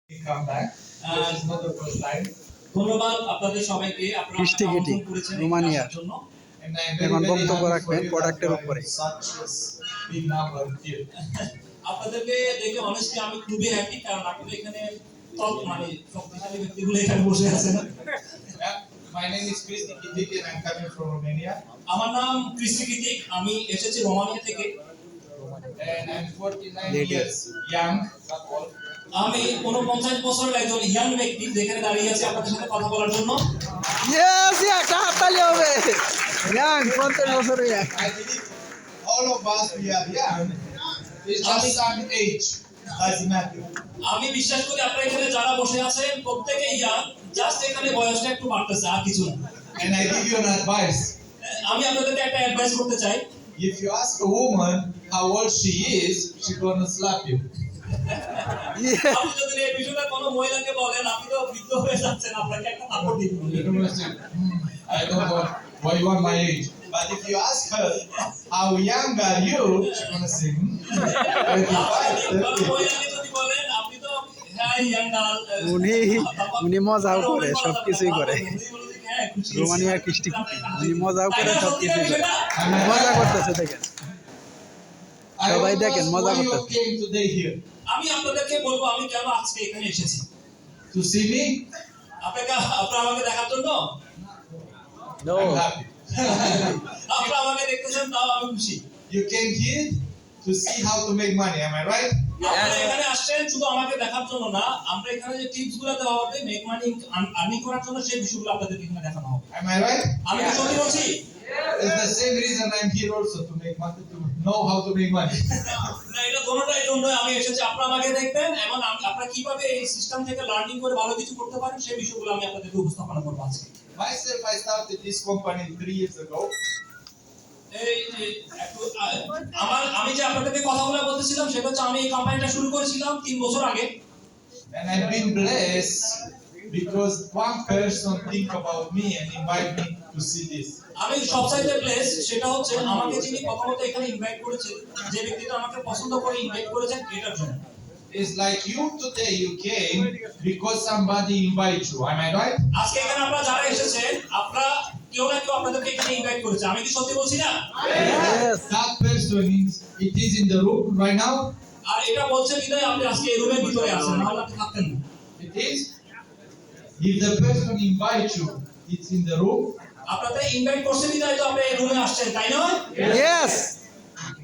come back. This is not the first time. ধন্যবাদ আপনাদের সবাইকে আপনারা আমাকে Christy Kitty, আমন্ত্রণ করেছেন রোমানিয়া। আসার জন্য। And I'm এখন very বক্তব্য happy রাখবেন for you প্রোডাক্টের that you are উপরে। in such a big number here. আপনাদেরকে দেখে অনেস্টলি আমি খুবই হ্যাপি, কারণ আপনারা এখানে টপ মানে শক্তিশালী ব্যক্তিগুলো এখানে বসে আছেন। Yeah. My name is Christy Kitik and I'm coming from Romania. আমার নাম ক্রিস্টি কিতিক, আমি এসেছি রোমানিয়া থেকে। And I'm 49 Lady. years young, not old. আমি 49 বছরের একজন ইয়াং ব্যক্তি যেখানে দাঁড়িয়ে আছি আপনাদের সাথে কথা বলার জন্য। ইয়েস একটা হাততালি হবে ইয়াং 50 বছরের young I believe all of us we are young. It's just some age. Doesn't matter. আমি বিশ্বাস করি আপনারা এখানে যারা বসে আছেন প্রত্যেকেই ইয়াং, জাস্ট এখানে বয়সটা একটু বাড়তেছে আর কিছু না। And I give you an advice. আমি আপনাদেরকে একটা অ্যাডভাইস করতে চাই। If you ask a woman how old she is, she's gonna slap you. আপনি যদি এই বিষয়টা কোনো মহিলাকে বলেন আপনি তো বৃদ্ধ হয়ে যাচ্ছেন, আপনাকে একটা থাপ্পড় দিব। You're gonna say, I don't want why you want my age. But if you ask her how young are you, she's gonna say, 25, 30. উনি মজাও করে সবকিছুই করে রোমানিয়ার কৃষ্টি উনি মজাও করে সবকিছু করে মজা করতেছে দেখেন I সবাই want to দেখেন ask মজা why you করতেছে came today here. আমি আপনাদেরকে বলবো আমি কেন আজকে এখানে এসেছি। To see me? আপনারা আমাকে দেখার জন্য, I'm happy. আপনারা আমাকে দেখতেছেন তাও আমি খুশি। You came here to see how to make money, am I right? আপনারা এখানে আসছেন শুধু আমাকে দেখার জন্য না, আমরা এখানে যে টিপস গুলো দেওয়া হবে মেক মানি আর্নিং করার জন্য সেই বিষয়গুলো আপনাদেরকে এখানে দেখানো হবে। Am I right? আমি কি সত্যি বলছি? It's the same reason I'm here also to make money, to know how to make money. না, এটা দোনোটাই জন্য আমি এসেছি। আপনারা আমাকে দেখবেন এবং আপনারা কিভাবে এই সিস্টেম থেকে লার্নিং করে ভালো কিছু করতে পারেন সেই বিষয়গুলো আমি আপনাদেরকে উপস্থাপনা করব আজকে। Myself, I started this company 3 years ago. এই যে আমি যে আপনাদেরকে কথাগুলো বলতেছিলাম সেটা হচ্ছে আমি এই কোম্পানিটা শুরু করেছিলাম 3 বছর আগে। And I've been blessed because one person think about me and invite me to see this. আমি সবচাইতে ব্লেস সেটা হচ্ছে আমাকে যিনি প্রথমত এখানে ইনভাইট করেছেন, যে ব্যক্তিটা আমাকে পছন্দ করে ইনভাইট করেছেন এটার জন্য। It's like you today, you came because somebody invite you. Am I right? আজকে এখানে আপনারা যারা এসেছেন আপনারা কেউ না কেউ আপনাদেরকে এখানে ইনভাইট করেছে, আমি কি সত্যি বলছি না? Yes. That person is in the room right now. আর এটা বলছে বিদায় আপনি আজকে এই রুমের ভিতরে আছেন, নাহলে আপনি থাকতেন না। It is. If the person invite you, it's in the room. আপনাদের ইনভাইট করছে বিদায় তো আপনি এই রুমে আসছেন, তাই না? Yes.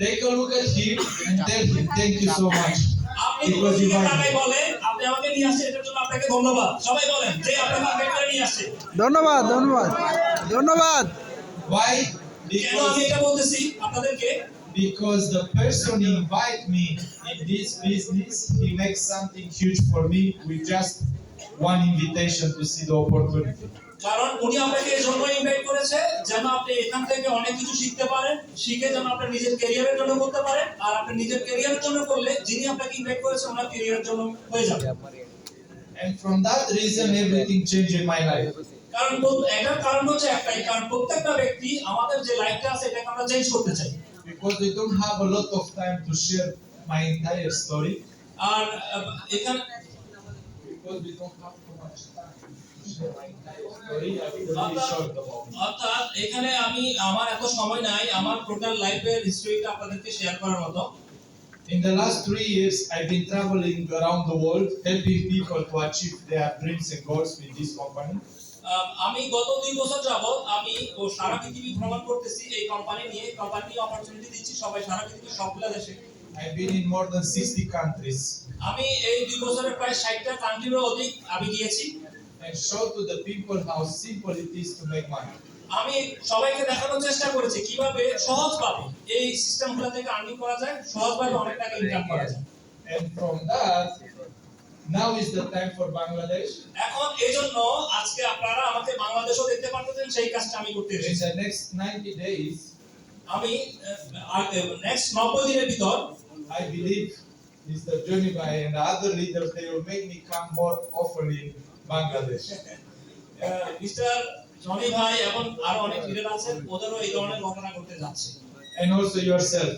Take a look at him and tell him thank you so much. আপনি Because দিকে invite তাকাই me. বলেন আপনি আমাকে নিয়ে আসছেন এটার জন্য আপনাকে ধন্যবাদ। সবাই বলেন যে আপনাকে ইনভাইট করে নিয়ে আসছে। ধন্যবাদ ধন্যবাদ ধন্যবাদ Why? কেন আমি এটা বলতেছি আপনাদেরকে? Because the person invite me in this business, he makes something huge for me with just one invitation to see the opportunity. কারণ উনি আপনাকে এই জন্য ইনভাইট করেছে যেন আপনি এখান থেকে অনেক কিছু শিখতে পারেন, শিখে যেন আপনি নিজের ক্যারিয়ারের জন্য করতে পারেন, আর আপনি নিজের ক্যারিয়ারের জন্য করলে যিনি আপনাকে ইনভাইট করেছে ওনার ক্যারিয়ারের জন্য হয়ে যাবে। And from that reason, everything changed in my life. কারণ এটার কারণ হচ্ছে একটাই, কারণ প্রত্যেকটা ব্যক্তি আমাদের যে লাইফটা আছে এটাকে আমরা চেঞ্জ করতে চাই। Because we don't have a lot of time to share my entire story. আর এখানে Because we don't have too much time to share my entire story, I will really short about it. অর্থাৎ এখানে আমি আমার এত সময় নাই আমার total লাইফের হিস্ট্রিটা আপনাদেরকে শেয়ার করার মতো। In the last 3 years, I've been traveling around the world, helping people to achieve their dreams and goals with this company. আমি গত 2 বছর যাবত আমি সারা পৃথিবী ভ্রমণ করতেছি এই কোম্পানি নিয়ে। কোম্পানি অপরচুনিটি দিচ্ছি সবাই সারা পৃথিবীর সবগুলা দেশে। I've been in more than 60 countries আমি এই 2 বছরে প্রায় 60টা কান্ট্রিরও অধিক আমি গিয়েছি। and show to the people how simple it is to make money. আমি সবাইকে দেখানোর চেষ্টা করেছি কিভাবে সহজভাবে এই সিস্টেমগুলো থেকে আর্নিং করা যায়, সহজভাবে অনেক টাকা ইনকাম করা যায়। And from that, now is the time for Bangladesh. এখন এইজন্য আজকে আপনারা আমাকে বাংলাদেশও দেখতে পারতেছেন, সেই কাজটা আমি করতে In এসেছি। the next 90 days, আমি নেক্সট 90 দিনের ভিতর I believe is the journey by and the other leaders, they will make me come more often in Bangladesh. Mister Johnny ভাই এবং আরো অনেক লিডার আছেন, ওদেরও এই ধরনের ঘটনা ঘটতে যাচ্ছে। And also yourself.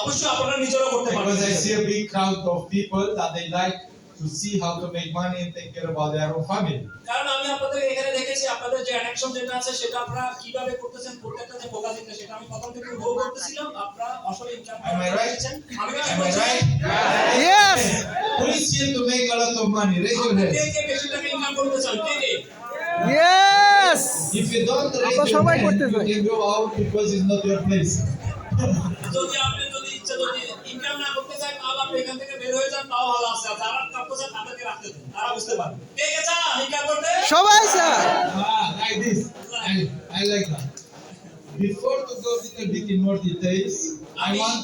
অবশ্যই আপনারা নিজেরাও করতে পারবেন। Because I see a big crowd of people that they like to see how to make money and take care about their own family. কারণ আমি আপনাদের এখানে দেখেছি আপনাদের যে অ্যাডাকশন যেটা আছে সেটা আপনারা কিভাবে করতেছেন, প্রত্যেকটা যে ফোকাস দিতে সেটা আমি প্রথম থেকে উপভোগ করতেছিলাম। আপনারা আসলে ইনকাম Am I right? আমি কি Am I right? Yes Who is here to make a lot of money? Raise your K hands. কে বেশি টাকা ইনকাম করতে চান? কে yes If you don't raise আমরা your সবাই hand, করতে you চাই। can go out because it's not your place. যদি আপনি যদি ইচ্ছা যদি ইনকাম না করতে চান তাহলে আপনি এখান থেকে বের হয়ে যান, তাও ভালো আছে। আর যারা করতে চান তাদেরকে রাখতে দিন, তারা বুঝতে পারবে। কে কে চান ইনকাম করতে? সবাই sir Like this. I like that. Before to go a little bit in more details, I আমি want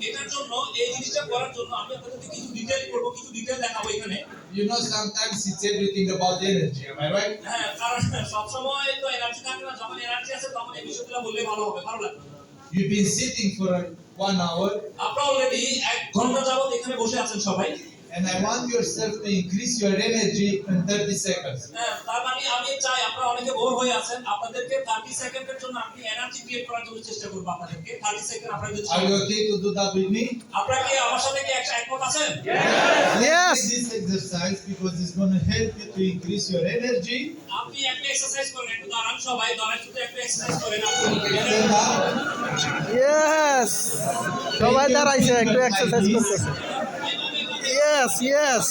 এটার জন্য এই জিনিসটা করার জন্য আমি আপনাদেরকে কিছু ডিটেইল করব, কিছু ডিটেইল দেখাবো এখানে। you know sometimes it's everything about energy. Am I right? হ্যাঁ, কারণ সব সময় তো এনার্জি থাকে না। যখন এনার্জি আছে তখন এই বিষয়গুলো বললে ভালো হবে, ভালো লাগবে। You've been sitting for 1 hour, আপনারা অলরেডি 1 ঘন্টা যাবত এখানে বসে আছেন সবাই। and I want yourself to increase your energy in 30 seconds. হ্যাঁ, তার মানে আমি চাই আপনারা অনেকে বোর হয়ে আছেন, আপনাদেরকে 30 সেকেন্ডের জন্য আপনি এনার্জি ক্রিয়েট করার জন্য চেষ্টা করব আপনাদেরকে। 30 সেকেন্ড আপনাদের Are you okay to do that with me? আপনারা কি আমার সাথে কি একমত আছেন? Yes This exercise because it's going to help you to increase your energy. আপনি একটা এক্সারসাইজ করেন, একটু দাঁড়ান সবাই, দাঁড়ান শুধু একটা এক্সারসাইজ করেন আপনি। Stand up ইয়েস সবাই দাঁড়াইছে একটু এক্সারসাইজ করতেছে yes yes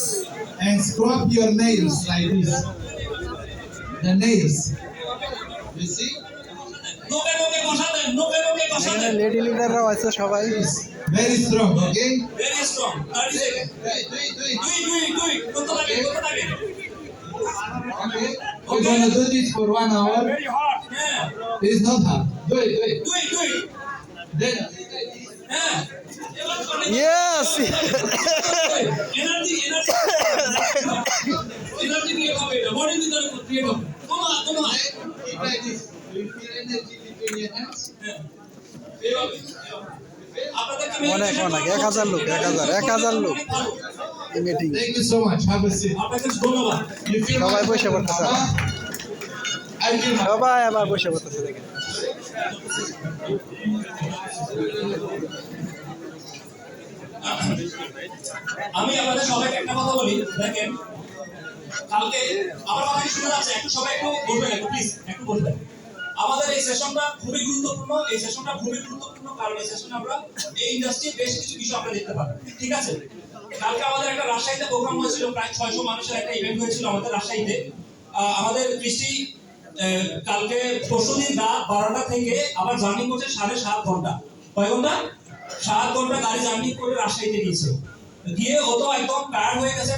and scrub your nails like this. The nails. You see? নোকে নোকে বসা দেন, নোকে নোকে বসা এখানে দেন। লেডি লিডাররাও আছে সবাই Very strong, okay? Very strong. 30 second. Do it. দুই কত লাগে কত লাগে? Okay? We're going to do this for 1 hour. হ্যাঁ, It's not hard. Do it. দুই Then হ্যাঁ, এবার করেন। ইয়েস এনার্জি ক্রিয়েট হবে, এটা বডির ভিতরে ক্রিয়েট হবে। তোমা keep like this. Do you feel energy between your hands? এভাবে আপনাদেরকে অনেক, 1000 লোক, 1000 লোক। এই meeting Thank you so much. Have a seat. আপনাকে ধন্যবাদ। You feel সবাই much বসে better পড়তেছে। now, huh? I feel much সবাই আবার বসে পড়তেছে দেখেন আমি আপনাদের সবাইকে একটা কথা বলি, দেখেন কালকে আমার কথা কি শুনে যাচ্ছে? একটু সবাই একটু বসবেন, একটু প্লিজ একটু বসবেন। আমাদের এই সেশনটা খুবই গুরুত্বপূর্ণ। এই সেশনটা খুবই গুরুত্বপূর্ণ কারণ এই সেশনে আমরা এই ইন্ডাস্ট্রির বেশ কিছু বিষয় আমরা দেখতে পাবো। ঠিক আছে? কালকে আমাদের একটা রাজশাহীতে প্রোগ্রাম হয়েছিল, প্রায় 600 মানুষের একটা ইভেন্ট হয়েছিল আমাদের রাজশাহীতে। আমাদের কৃষি কালকে পরশুদিন রাত 12টা থেকে আবার জার্নি করছে 7.5 ঘন্টা। কয় ঘন্টা? 7 ঘন্টা গাড়ি জার্নি করে রাজশাহীতে গিয়েছে। গিয়ে ও তো একদম টায়ার্ড হয়ে গেছে।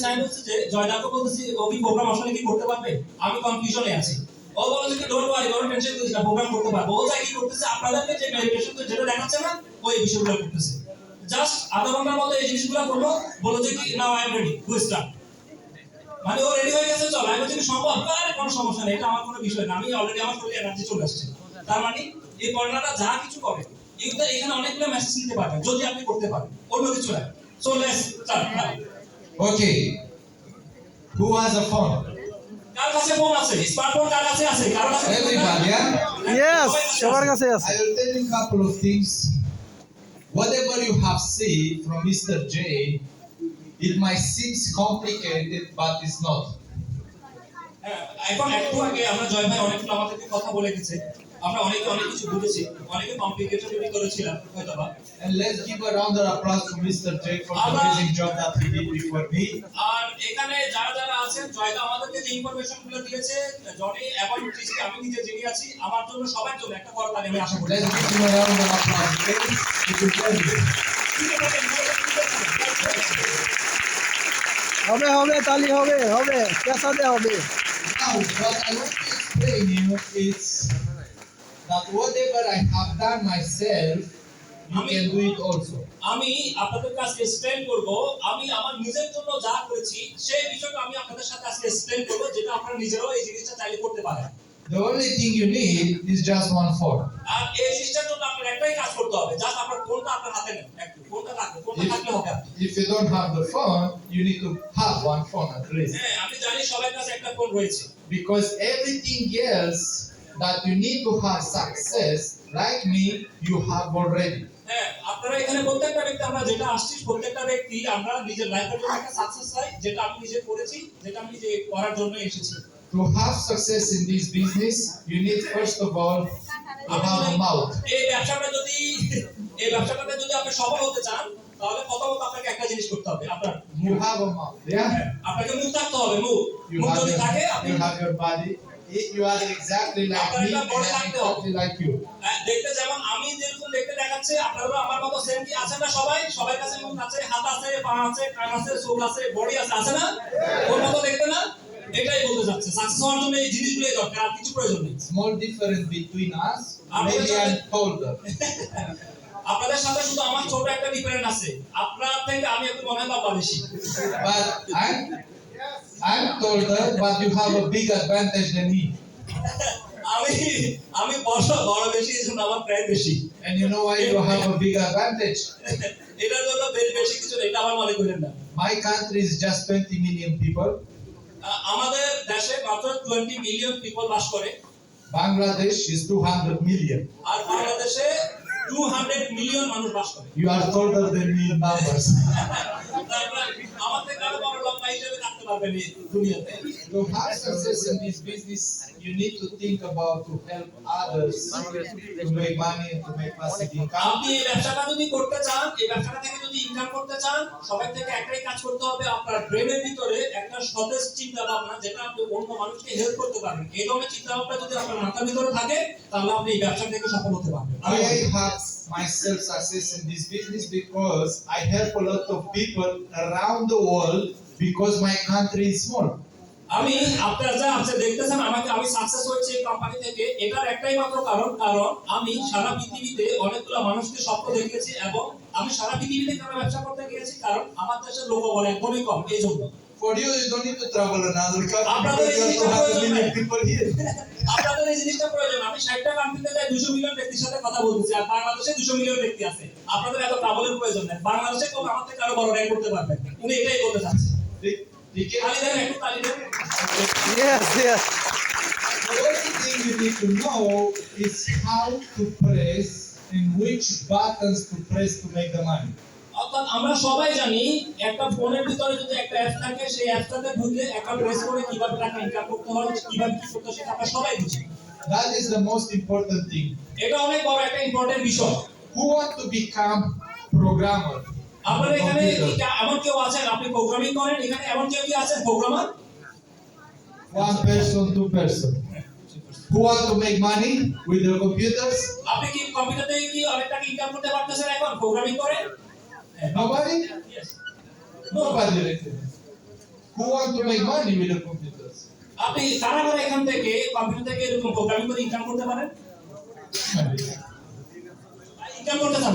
আমি বলছি যে জয়দাকে বলতেছি ও কি প্রোগ্রাম আসলে কি করতে পারবে? আমি কনফিউশনে আছি। ও বলেছে কি ডোন্ট ওয়ারি, কোনো টেনশন করিস না, প্রোগ্রাম করতে পারবে। ও যাই কি করতেছে আপনাদেরকে যে মেডিটেশন যেটা দেখাচ্ছে না ওই বিষয়গুলো করতেছে। জাস্ট আধা ঘন্টার মধ্যে এই জিনিসগুলো করলো, বলে যে কি now I am ready to start. মানে ও রেডি হয়ে গেছে, চল। আমি বলছি সম্ভব? আরে কোনো সমস্যা নেই, এটা আমার কোনো বিষয় না, আমি অলরেডি আমার শরীরে এনার্জি চলে আসছে। তার মানে এই পড়াটা যা কিছু করে এখানে অনেকগুলো মেসেজ নিতে পারবেন যদি আপনি করতে পারেন, অন্য কিছু না। So let's start. Okay. Who has a phone? কার কাছে ফোন আছে? স্মার্টফোন কার কাছে আছে? কার কাছে? Everybody, yeah? ইয়েস সবার কাছে আছে I will tell you a couple of things. Whatever you have seen from Mr. J, it might seem complicated, but it's not. এখন একটু আগে আমরা জয় ভাই অনেকগুলো আমাদেরকে কথা বলে গেছে, আমরা অনেক কিছু বুঝেছি, অনেকে কমপ্লিকেটেড করেছিলাম হয়তোবা। And let's give a round of applause to Mr. J for the amazing job that he did before me. আর এখানে যারা aছেন, জয়দা আমাদেরকে যে ইনফরমেশন গুলো দিয়েছে, জনি এবং কৃষ্টি, আমি নিজে জেনে আছি, আমার জন্য সবার জন্য একটা করতালি আমি আশা করি। Let's give him a round of applause, please. It is very হবে তালি হবে পেছাতে হবে Now, what I want to explain you is that whatever I have done myself, you can do it also. আমি আপনাদের কাছে এক্সপ্লেইন করব, আমি আমার নিজের জন্য যা করেছি সেই বিষয়টা আমি আপনাদের সাথে আজকে এক্সপ্লেইন করব, যেটা আপনারা নিজেরাও এই জিনিসটা চাইলে করতে পারেন। The only thing you need is just one phone. আর এই জিনিসটার জন্য আপনার একটাই কাজ করতে হবে, জাস্ট আপনার ফোনটা আপনার হাতে নেন, একটু ফোনটা রাখুন, ফোনটা থাকলে হবে। If you don't have the phone, you need to have one phone at least. হ্যাঁ, আমি জানি সবার কাছে একটা ফোন রয়েছে। Because everything else that you need to have success, like me, you have already. হ্যাঁ, আপনারা এখানে প্রত্যেকটা ব্যক্তি আমরা যেটা আসছি প্রত্যেকটা ব্যক্তি আমরা নিজের লাইফের জন্য একটা সাকসেস চাই, যেটা আমি নিজে করেছি, যেটা আমি নিজে করার জন্য এসেছি। To have success in this business, you need first of all to have a mouth. এই ব্যবসাটাতে যদি আপনি সফল হতে চান, তাহলে প্রথমত আপনাকে একটা জিনিস করতে হবে, আপনার You have a mouth, yeah? আপনাকে মুখ থাকতে হবে। মুখ যদি থাকে আপনি you have your body. You are exactly like me and I'm exactly like you. দেখতে যেমন আমি যেরকম দেখতে দেখাচ্ছে, আপনারা আমার মতো সেম কি আছেন না? সবাই কাছে মুখ আছে, হাত আছে, পা আছে, কান আছে, চোখ আছে, বডি আছে না? ওর মতো দেখতে না? এটাই বলতে যাচ্ছে। সাকসেস হওয়ার জন্য এই জিনিসগুলোই দরকার, আর কিছু প্রয়োজন নেই। Small difference between us, maybe I'm taller. আপনাদের সাথে শুধু আমার ছোট একটা ডিফারেন্স আছে, আপনার থেকে আমি একটু মনে হয় বাবা বেশি। But I'm taller, but you have a big advantage than me. আমি বড় বেশি, এজন্য আমার প্রায় বেশি। And you know why you have a big advantage? এটার জন্য বেশি কিছু না, এটা আমার মনে করেন না। My country is just 20 million people. আমাদের দেশে মাত্র 20 মিলিয়ন পিপল বাস করে। Bangladesh is 200 million. আর বাংলাদেশে 200 মিলিয়ন মানুষ বাস করে। You are taller than me in numbers. আমার থেকে আরো বড় লম্বা হিসেবে থাকতে পারবেন এই দুনিয়াতে। To have success in this business, you need to think about to help others to make money and to make passive income. আপনি এই ব্যবসাটা যদি করতে চান, এই ব্যবসাটা থেকে যদি ইনকাম করতে চান, সবাই থেকে একটাই কাজ করতে হবে, আপনার ব্রেনের ভিতরে একটা সতেজ চিন্তা ভাবনা, যেটা আপনি অন্য মানুষকে হেল্প করতে পারবেন। এই ধরনের চিন্তা ভাবনা যদি আপনার মাথার ভিতরে থাকে, তাহলে আপনি এই ব্যবসা থেকে সফল হতে পারবেন। I have myself success in this business because I help a lot of people around the world because my country is small. আপনারা দেখতেছেন আমি সাকসেস হয়েছে এই কোম্পানি থেকে, এটার একটাই মাত্র কারণ আমি সারা পৃথিবীতে অনেকগুলো মানুষকে স্বপ্ন দেখিয়েছি, এবং আমি সারা পৃথিবীতে কেন ব্যবসা করতে গিয়েছি, কারণ আমার দেশের লোকবল একদমই কম, এই জন্য। For you, you don't need to travel another country আপনাদের because এই you have জিনিসটা 200 million people here. আপনাদের এই জিনিসটা প্রয়োজন। আমি 60টা কান্ট্রিতে যাই, 200 মিলিয়ন ব্যক্তির সাথে কথা বলতেছি, আর বাংলাদেশে 200 মিলিয়ন ব্যক্তি আছে। আপনাদের এত ট্রাভেলের প্রয়োজন নেই, বাংলাদেশে কেউ আমার থেকে আরো বড় র্যাঙ্ক করতে পারবে। উনি এটাই বলতে চাচ্ছেন। তালি দেন, একটু তালি দেন। Yes, yes. The only thing you need to know is how to press and which buttons to press to make the money. অর্থাৎ আমরা সবাই জানি একটা ফোনের ভিতরে যদি একটা অ্যাপ থাকে, সেই অ্যাপটাতে ঢুকে একটা প্রেস করে কিভাবে টাকা ইনকাম করতে হয়, কিভাবে কি করতে হয়, সেটা আমরা সবাই বুঝি। That is the most important thing. এটা অনেক বড় একটা ইম্পর্টেন্ট বিষয়। Who want to become programmer? আপনারা এখানে Computer. এমন কেউ আছেন আপনি প্রোগ্রামিং করেন? এখানে এমন কেউ কি আছেন programmer? One person, two person. Who want to make money with their computers? আপনি কি কম্পিউটার থেকে কি অনেক টাকা ইনকাম করতে পারতেছেন এখন প্রোগ্রামিং করে? Nobody? Yes. Nobody really. Who want to make money with their computers? আপনি কারা এখান থেকে কম্পিউটার থেকে এরকম প্রোগ্রামিং করে ইনকাম করতে পারেন? ইনকাম করতে চান?